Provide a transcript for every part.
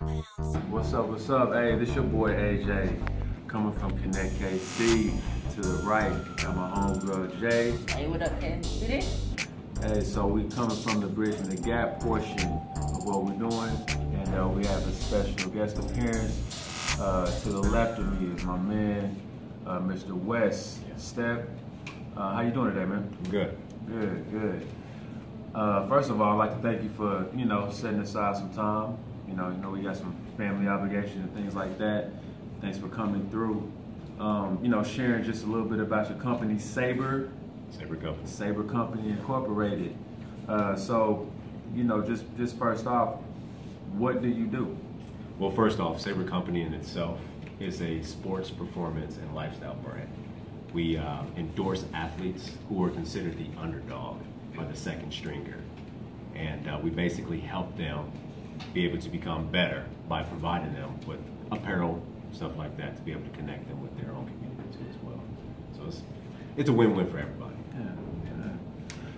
What's up? Hey, this your boy AJ, coming from Connect KC. To the right, got my homegirl Jay. Hey, what up, Ken? You there? Hey, so we coming from the Bridge and the Gap portion of what we're doing, and we have a special guest appearance. To the left of me is my man, Mr. Wes Steep. How you doing today, man? Good. Good. First of all, I'd like to thank you for, setting aside some time. You know, we got some family obligations and things like that. Thanks for coming through. Sharing just a little bit about your company, Sabre Company Incorporated. Just first off, what do you do? Well, first off, Sabre Company in itself is a sports, performance, and lifestyle brand. We endorse athletes who are considered the underdog or the second stringer. And we basically help them be able to become better by providing them with apparel, stuff like that, to be able to connect them with their own community too as well. So it's a win-win for everybody. Yeah.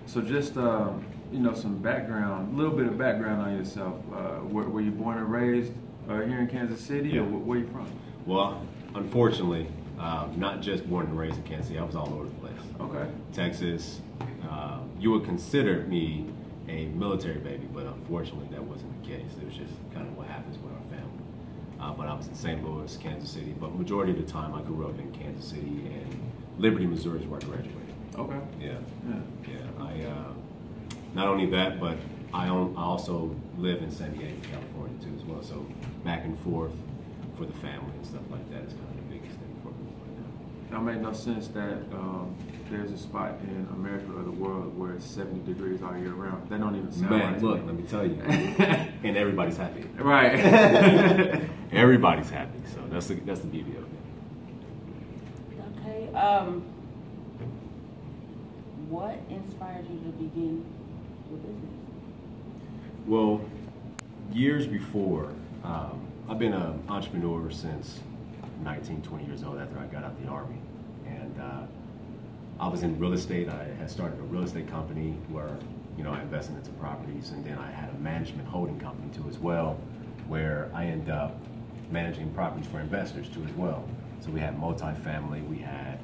So just some background, a little bit of background on yourself. Were you born and raised here in Kansas City, or where are you from? Well, unfortunately, not just born and raised in Kansas City. I was all over the place. Okay. Texas. You would consider me a military baby, but unfortunately that wasn't the case. It was just kind of what happens with our family. But I was in St. Louis, Kansas City, but majority of the time I grew up in Kansas City, and Liberty, Missouri is where I graduated. Okay. Yeah. Not only that, but I also live in San Diego, California too as well. So back and forth for the family and stuff like that is kind of the biggest thing for me right now. It made no sense that there's a spot in America or the world where it's 70 degrees all year round. That don't even sound right. Man, look, let me tell you, and everybody's happy. Right. Everybody's happy, so that's the beauty of it. Okay. What inspired you to begin your business? Well, years before, I've been an entrepreneur since 19, 20 years old after I got out of the Army. And I was in real estate. I had started a real estate company where, I invested into properties, and then I had a management holding company too as well, where I ended up managing properties for investors too as well. So we had multifamily, we had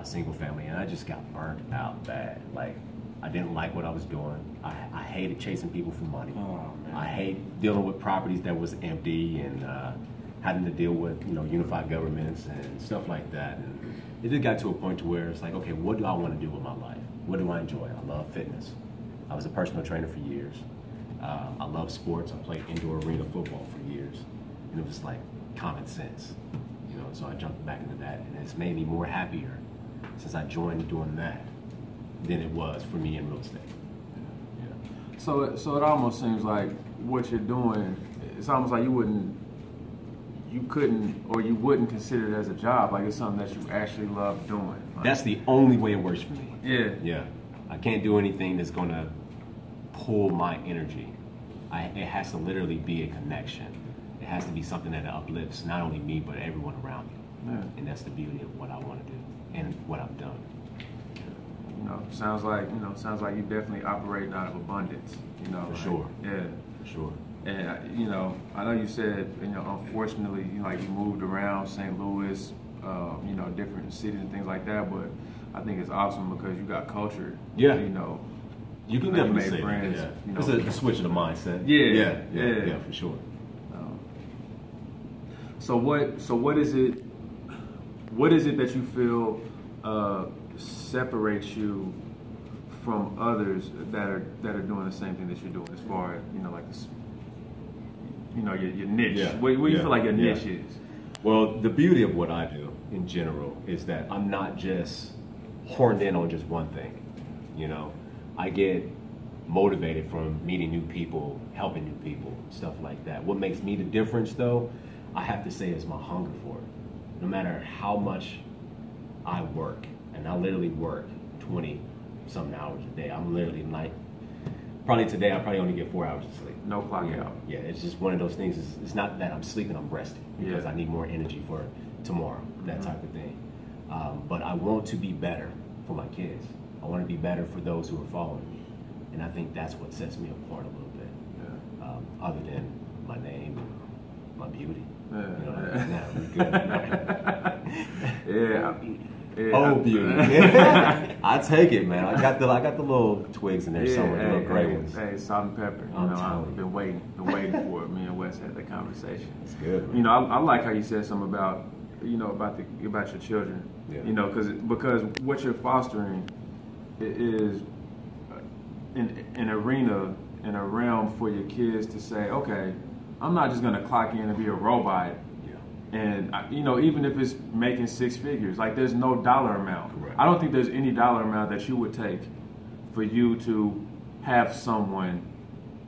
single family, and I just got burnt out bad. Like, I didn't like what I was doing. I hated chasing people for money. Oh, man. I hate dealing with properties that was empty and having to deal with, unified governments and stuff like that. And it just got to a point to where it's like, okay, what do I want to do with my life? What do I enjoy? I love fitness. I was a personal trainer for years. I love sports. I played indoor arena football for years. And it was like common sense, so I jumped back into that, and it's made me more happier since I joined doing that than it was for me in real estate. Yeah. So it almost seems like what you're doing, it's almost like you wouldn't consider it as a job. Like, it's something that you actually love doing. Like, that's the only way it works for me. Yeah. I can't do anything that's gonna pull my energy. It has to literally be a connection. It has to be something that uplifts not only me, but everyone around me. Yeah. And that's the beauty of what I want to do and what I've done. Sounds like you definitely operating out of abundance. For sure. Yeah. For sure. And I know you said, unfortunately, you moved around St. Louis, different cities and things like that. But I think it's awesome because you got culture. Yeah. You can definitely made say friends. that, yeah. It's a switch of the mindset. Yeah, for sure. So what is it? What is it that you feel separates you from others that are doing the same thing that you're doing, as far as like this, your niche? Yeah. Where you feel like your niche is? Well, the beauty of what I do in general is that I'm not just horned in on just one thing. I get motivated from meeting new people, helping new people, stuff like that. What makes me the difference, though, I have to say, is my hunger for it. No matter how much I work, and I literally work 20-something hours a day. I'm literally probably today I probably only get 4 hours of sleep. No clock out. Yeah, it's just one of those things. It's not that I'm sleeping, I'm resting because I need more energy for tomorrow, that type of thing. But I want to be better for my kids. I want to be better for those who are following me. And I think that's what sets me apart a little bit, other than my name My beauty. Yeah. You know, nah, we good. Yeah. Yeah. Oh, beauty. I take it, man. I got the little twigs in there somewhere, the little gray ones. Hey, salt and pepper. You know, I've been waiting for it. Me and Wes had that conversation. It's good, man. You know, I like how you said something about, you know, about your children. Yeah. You know, because what you're fostering is an arena and a realm for your kids to say, okay, I'm not just gonna clock in and be a robot. And, you know, even if it's making six figures, like there's no dollar amount. Correct. I don't think there's any dollar amount that you would take for you to have someone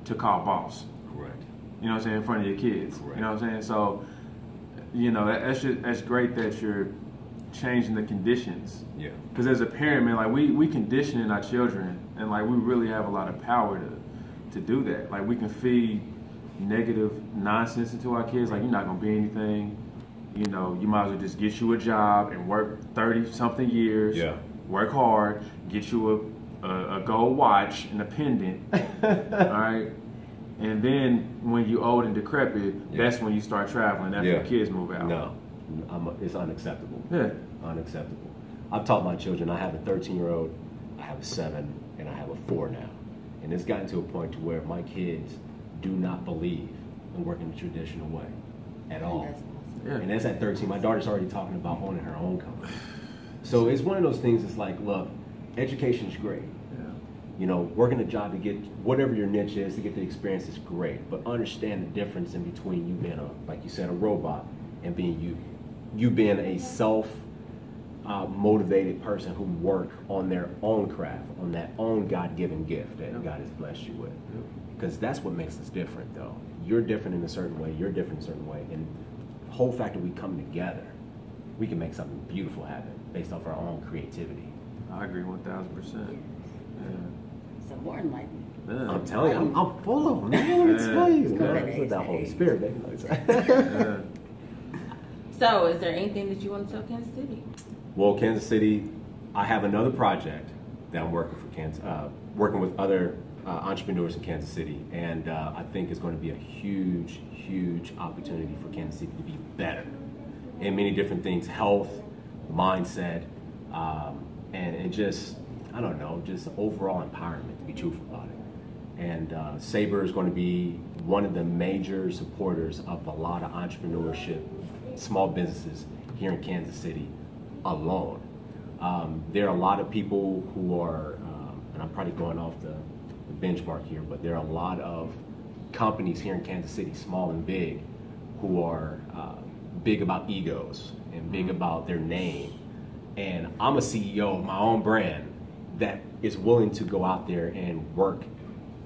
to call boss. Correct. You know what I'm saying, in front of your kids. Correct. You know what I'm saying? So, you know, that's great that you're changing the conditions. Yeah. Because as a parent, man, like we conditioning our children, and like we really have a lot of power to do that. Like we can feed negative nonsense into our kids. Like, you're not gonna be anything. You know, you might as well just get you a job and work 30-something years. Yeah. Work hard, get you a gold watch and a pendant. All right. And then when you old and decrepit, that's when you start traveling after the kids move out. No, it's unacceptable. Yeah. Unacceptable. I've taught my children. I have a 13-year-old, I have a 7, and I have a 4 now. And it's gotten to a point to where my kids do not believe in working the traditional way at all. Yeah. And that's at 13. My daughter's already talking about owning her own company. So it's one of those things. It's like, look, education's great. Yeah. You know, working a job to get whatever your niche is, to get the experience is great. But understand the difference in between you being like you said, a robot, and being you. You being a motivated person who work on their own craft, on that own God-given gift that God has blessed you with. Because that's what makes us different, though. You're different in a certain way. You're different in a certain way. And the whole fact that we come together, we can make something beautiful happen based off our own creativity. I agree 1,000%. Yeah. So more enlightenment. Yeah. I'm telling you, I'm full of them. Man, let me tell you. It's with that Holy Spirit, baby. Yeah. So, is there anything that you want to tell Kansas City? Well, Kansas City, I have another project that I'm working working with other entrepreneurs in Kansas City, and I think it's going to be a huge, huge opportunity for Kansas City to be better in many different things: health, mindset, and just, I don't know, just overall empowerment, to be truthful about it. And Sabre is going to be one of the major supporters of a lot of entrepreneurship, small businesses here in Kansas City alone. There are a lot of people who are, and I'm probably going off the benchmark here, but there are a lot of companies here in Kansas City, small and big, who are big about egos and big about their name. And I'm a CEO of my own brand that is willing to go out there and work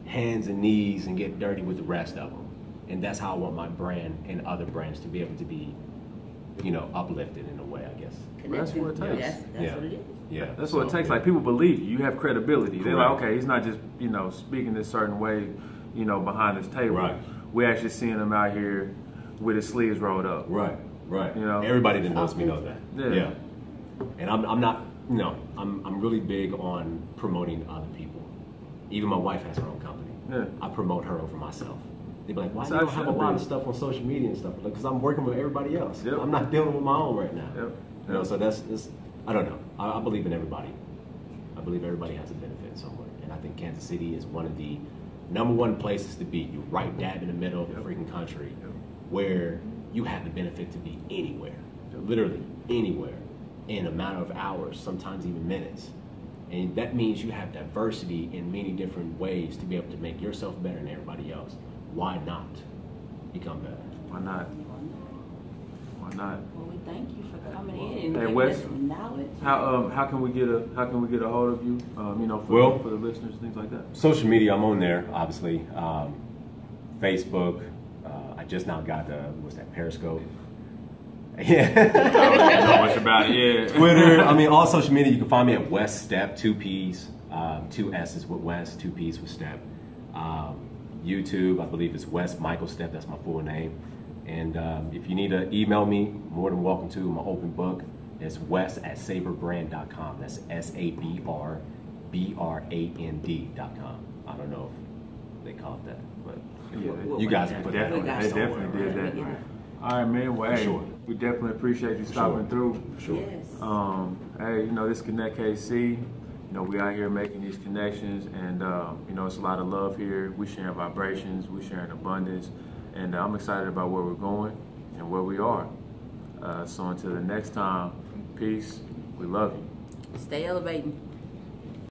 hands and knees and get dirty with the rest of them. And that's how I want my brand and other brands to be able to be, you know, uplifted in a way, I guess. That's what it takes. That's what it is. Yeah, That's what it takes. Like, people believe you. You have credibility. They're Correct. like, okay, he's not just, you know, speaking this certain way, you know, behind this table. Right. We're actually seeing him out here with his sleeves rolled up. Right, right. You know? Everybody that knows me knows that. Yeah. And I'm not, you know, I'm really big on promoting other people. Even my wife has her own company. Yeah. I promote her over myself. They'd be like, why That's do you how don't it have a should lot be. of stuff on social media and stuff? Like, because I'm working with everybody else. Yep. I'm not dealing with my own right now. Yep. You know, so that's I don't know. I believe in everybody. I believe everybody has a benefit somewhere. And I think Kansas City is one of the #1 places to be. You're right dab in the middle of the freaking country, where you have the benefit to be anywhere, literally anywhere, in a matter of hours, sometimes even minutes. And that means you have diversity in many different ways to be able to make yourself better than everybody else. Why not become better? Why not? Why not? Well, we thank you for coming in and Hey, giving Wes, us some knowledge. How can we get a hold of you? You know, for the listeners, things like that. Social media, I'm on there, obviously. Facebook. I just now got what's that, Periscope? Yeah. I don't know much about it. Yeah. Twitter. I mean, all social media. You can find me at Wes Steep, 2 P's, 2 S's with Wes, 2 P's with Step. YouTube, I believe it's Wes Michael Step. That's my full name. And if you need to email me, more than welcome to. I'm an open book. It's wes@sabrebrand.com. That's SABRBRAND.com. I don't know if they call it that, but Yeah, you guys can put that. They definitely did that. All right, man. Well, hey, Sure. we definitely appreciate you stopping through. Sure. Yes. Hey, you know, this Connect KC, you know, we out here making these connections, and you know, it's a lot of love here. We sharing vibrations, we sharing abundance, and I'm excited about where we're going and where we are. So until the next time, peace. We love you. Stay elevating.